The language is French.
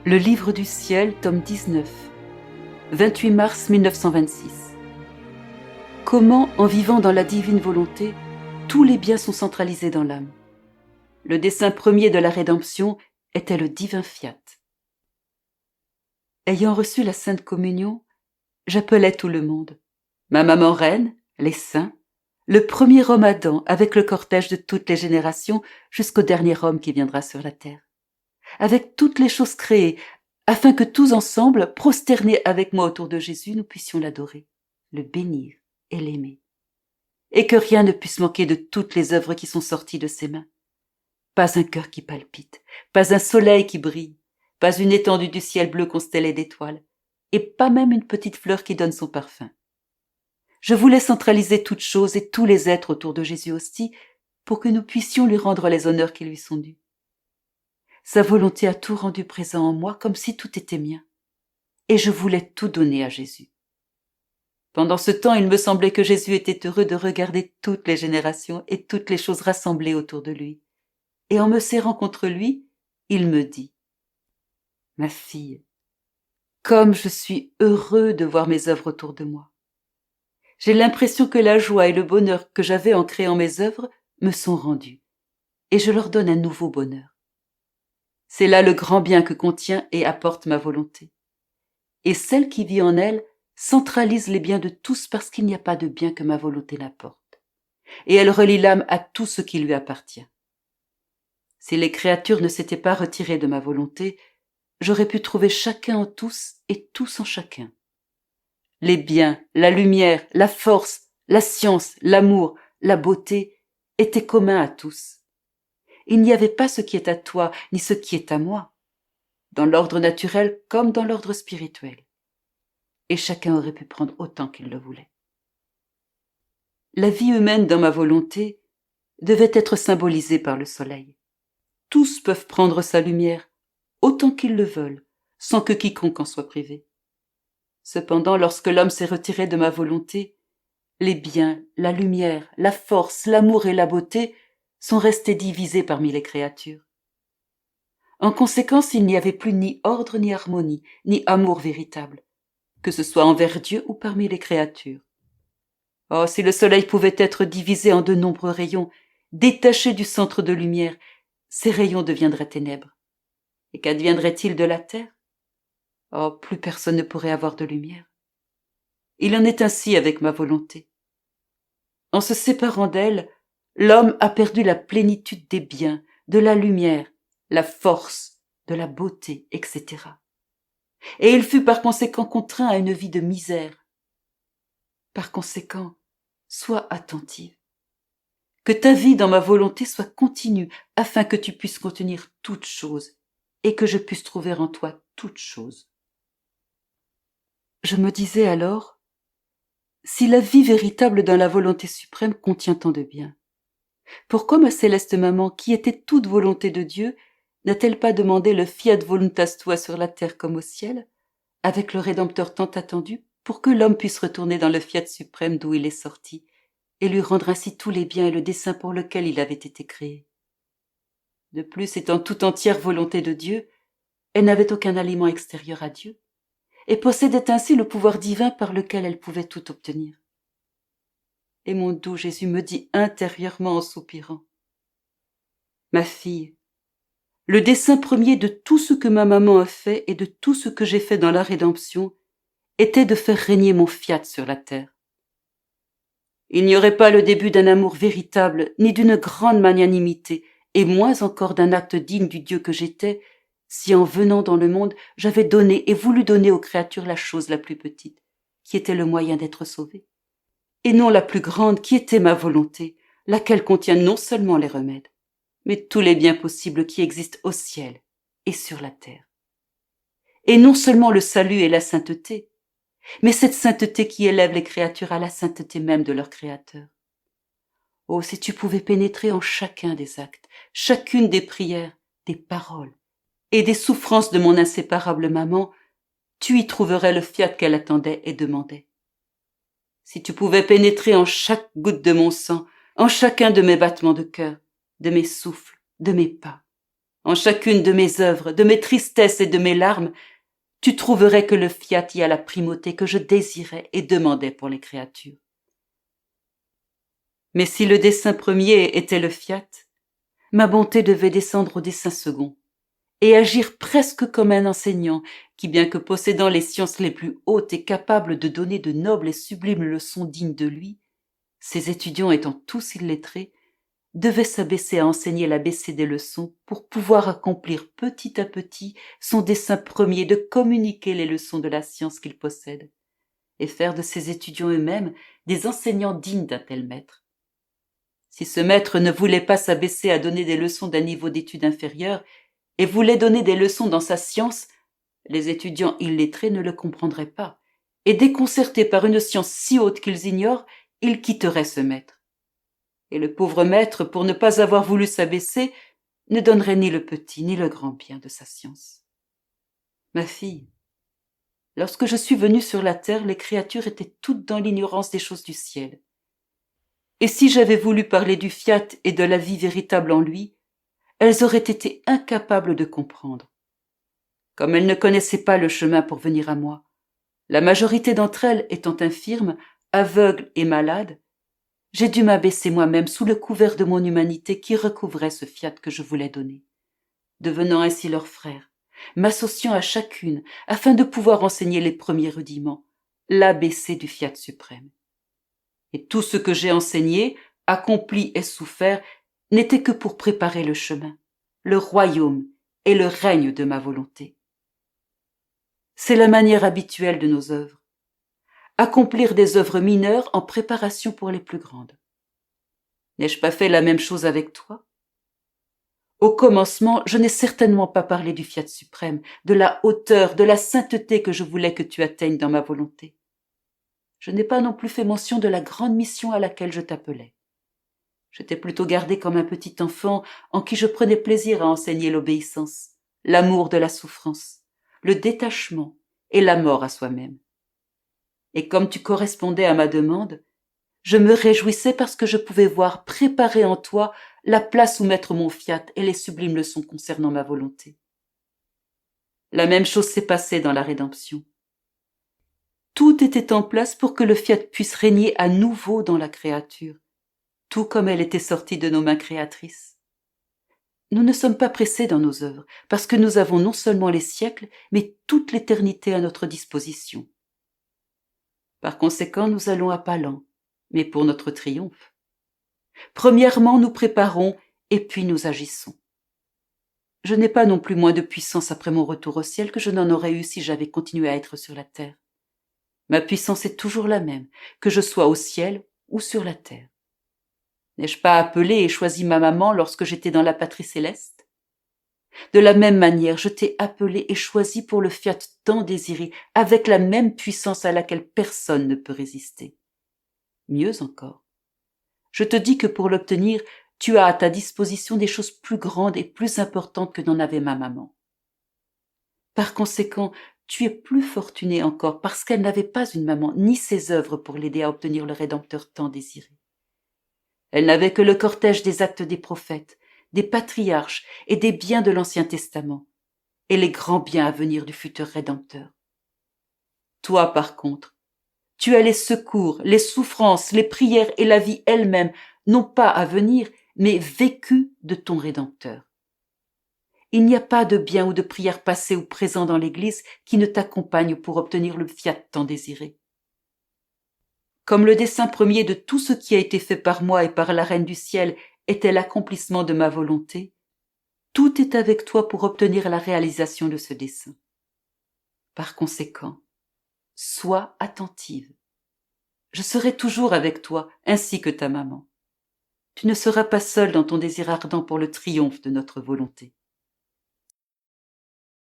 Le livre du ciel, tome 19, 28 mars 1926. Comment, en vivant dans la divine volonté, tous les biens sont centralisés dans l'âme. Le dessein premier de la rédemption était le divin fiat. Ayant reçu la Sainte Communion, j'appelais tout le monde, ma maman reine, les saints, le premier homme Adam avec le cortège de toutes les générations jusqu'au dernier homme qui viendra sur la terre, avec toutes les choses créées, afin que tous ensemble, prosternés avec moi autour de Jésus, nous puissions l'adorer, le bénir et l'aimer. Et que rien ne puisse manquer de toutes les œuvres qui sont sorties de ses mains. Pas un cœur qui palpite, pas un soleil qui brille, pas une étendue du ciel bleu constellée d'étoiles, et pas même une petite fleur qui donne son parfum. Je voulais centraliser toutes choses et tous les êtres autour de Jésus hostie pour que nous puissions lui rendre les honneurs qui lui sont dus. Sa volonté a tout rendu présent en moi comme si tout était mien. Et je voulais tout donner à Jésus. Pendant ce temps, il me semblait que Jésus était heureux de regarder toutes les générations et toutes les choses rassemblées autour de lui. Et en me serrant contre lui, il me dit : « Ma fille, comme je suis heureux de voir mes œuvres autour de moi. J'ai l'impression que la joie et le bonheur que j'avais en créant mes œuvres me sont rendus, et je leur donne un nouveau bonheur. C'est là le grand bien que contient et apporte ma volonté. Et celle qui vit en elle centralise les biens de tous parce qu'il n'y a pas de bien que ma volonté n'apporte. Et elle relie l'âme à tout ce qui lui appartient. Si les créatures ne s'étaient pas retirées de ma volonté, j'aurais pu trouver chacun en tous et tous en chacun. Les biens, la lumière, la force, la science, l'amour, la beauté étaient communs à tous. Il n'y avait pas ce qui est à toi, ni ce qui est à moi, dans l'ordre naturel comme dans l'ordre spirituel. Et chacun aurait pu prendre autant qu'il le voulait. La vie humaine dans ma volonté devait être symbolisée par le soleil. Tous peuvent prendre sa lumière, autant qu'ils le veulent, sans que quiconque en soit privé. Cependant, lorsque l'homme s'est retiré de ma volonté, les biens, la lumière, la force, l'amour et la beauté sont restés divisés parmi les créatures. En conséquence, il n'y avait plus ni ordre ni harmonie, ni amour véritable, que ce soit envers Dieu ou parmi les créatures. Oh, si le soleil pouvait être divisé en de nombreux rayons, détachés du centre de lumière, ces rayons deviendraient ténèbres. Et qu'adviendrait-il de la terre ? Oh, plus personne ne pourrait avoir de lumière. Il en est ainsi avec ma volonté. En se séparant d'elle, l'homme a perdu la plénitude des biens, de la lumière, la force, de la beauté, etc. Et il fut par conséquent contraint à une vie de misère. Par conséquent, sois attentive. Que ta vie dans ma volonté soit continue, afin que tu puisses contenir toutes choses, et que je puisse trouver en toi toutes choses. Je me disais alors, si la vie véritable dans la volonté suprême contient tant de bien, pourquoi ma céleste maman, qui était toute volonté de Dieu, n'a-t-elle pas demandé le fiat voluntas tua sur la terre comme au ciel, avec le Rédempteur tant attendu, pour que l'homme puisse retourner dans le fiat suprême d'où il est sorti, et lui rendre ainsi tous les biens et le dessein pour lequel il avait été créé. De plus, étant tout entière volonté de Dieu, elle n'avait aucun aliment extérieur à Dieu, et possédait ainsi le pouvoir divin par lequel elle pouvait tout obtenir. Et mon doux Jésus me dit intérieurement en soupirant : « Ma fille, le dessein premier de tout ce que ma maman a fait et de tout ce que j'ai fait dans la rédemption était de faire régner mon fiat sur la terre. Il n'y aurait pas le début d'un amour véritable, ni d'une grande magnanimité, et moins encore d'un acte digne du Dieu que j'étais, si en venant dans le monde, j'avais donné et voulu donner aux créatures la chose la plus petite, qui était le moyen d'être sauvée, et non la plus grande, qui était ma volonté, laquelle contient non seulement les remèdes, mais tous les biens possibles qui existent au ciel et sur la terre. Et non seulement le salut et la sainteté, mais cette sainteté qui élève les créatures à la sainteté même de leur Créateur. Oh, si tu pouvais pénétrer en chacun des actes, chacune des prières, des paroles et des souffrances de mon inséparable maman, tu y trouverais le fiat qu'elle attendait et demandait. Si tu pouvais pénétrer en chaque goutte de mon sang, en chacun de mes battements de cœur, de mes souffles, de mes pas, En chacune de mes œuvres, de mes tristesses et de mes larmes, tu trouverais que le fiat y a la primauté que je désirais et demandais pour les créatures. Mais si le dessein premier était le fiat, ma bonté devait descendre au dessein second, et agir presque comme un enseignant qui, bien que possédant les sciences les plus hautes et capable de donner de nobles et sublimes leçons dignes de lui, ses étudiants étant tous illettrés, devait s'abaisser à enseigner l'aBC des leçons pour pouvoir accomplir petit à petit son dessein premier de communiquer les leçons de la science qu'il possède, et faire de ses étudiants eux-mêmes des enseignants dignes d'un tel maître. Si ce maître ne voulait pas s'abaisser à donner des leçons d'un niveau d'étude inférieur, et voulait donner des leçons dans sa science, les étudiants illettrés ne le comprendraient pas, et déconcertés par une science si haute qu'ils ignorent, ils quitteraient ce maître. Et le pauvre maître, pour ne pas avoir voulu s'abaisser, ne donnerait ni le petit ni le grand bien de sa science. Ma fille, lorsque je suis venue sur la terre, les créatures étaient toutes dans l'ignorance des choses du ciel. Et si j'avais voulu parler du fiat et de la vie véritable en lui, elles auraient été incapables de comprendre. Comme elles ne connaissaient pas le chemin pour venir à moi, la majorité d'entre elles étant infirmes, aveugles et malades, j'ai dû m'abaisser moi-même sous le couvert de mon humanité qui recouvrait ce fiat que je voulais donner, devenant ainsi leur frère, m'associant à chacune afin de pouvoir enseigner les premiers rudiments, l'ABC du fiat suprême. Et tout ce que j'ai enseigné, accompli et souffert n'était que pour préparer le chemin, le royaume et le règne de ma volonté. C'est la manière habituelle de nos œuvres. Accomplir des œuvres mineures en préparation pour les plus grandes. N'ai-je pas fait la même chose avec toi? Au commencement, je n'ai certainement pas parlé du fiat suprême, de la hauteur, de la sainteté que je voulais que tu atteignes dans ma volonté. Je n'ai pas non plus fait mention de la grande mission à laquelle je t'appelais. Je t'ai plutôt gardé comme un petit enfant en qui je prenais plaisir à enseigner l'obéissance, l'amour de la souffrance, le détachement et la mort à soi-même. Et comme tu correspondais à ma demande, je me réjouissais parce que je pouvais voir préparer en toi la place où mettre mon fiat et les sublimes leçons concernant ma volonté. La même chose s'est passée dans la rédemption. Tout était en place pour que le fiat puisse régner à nouveau dans la créature, tout comme elle était sortie de nos mains créatrices. Nous ne sommes pas pressés dans nos œuvres, parce que nous avons non seulement les siècles, mais toute l'éternité à notre disposition. Par conséquent, nous allons à pas lents, mais pour notre triomphe. Premièrement, nous préparons et puis nous agissons. Je n'ai pas non plus moins de puissance après mon retour au ciel que je n'en aurais eu si j'avais continué à être sur la terre. Ma puissance est toujours la même, que je sois au ciel ou sur la terre. N'ai-je pas appelé et choisi ma maman lorsque j'étais dans la patrie céleste? De la même manière, je t'ai appelé et choisi pour le fiat tant désiré, avec la même puissance à laquelle personne ne peut résister. Mieux encore, je te dis que pour l'obtenir, tu as à ta disposition des choses plus grandes et plus importantes que n'en avait ma maman. Par conséquent, tu es plus fortuné encore parce qu'elle n'avait pas une maman ni ses œuvres pour l'aider à obtenir le Rédempteur tant désiré. Elle n'avait que le cortège des actes des prophètes, des patriarches et des biens de l'Ancien Testament, et les grands biens à venir du futur Rédempteur. Toi, par contre, tu as les secours, les souffrances, les prières et la vie elle-même, non pas à venir, mais vécues de ton Rédempteur. Il n'y a pas de bien ou de prière passée ou présent dans l'Église qui ne t'accompagne pour obtenir le fiat tant désiré. Comme le dessein premier de tout ce qui a été fait par moi et par la Reine du Ciel était l'accomplissement de ma volonté, tout est avec toi pour obtenir la réalisation de ce dessein. Par conséquent, sois attentive. Je serai toujours avec toi, ainsi que ta maman. Tu ne seras pas seule dans ton désir ardent pour le triomphe de notre volonté.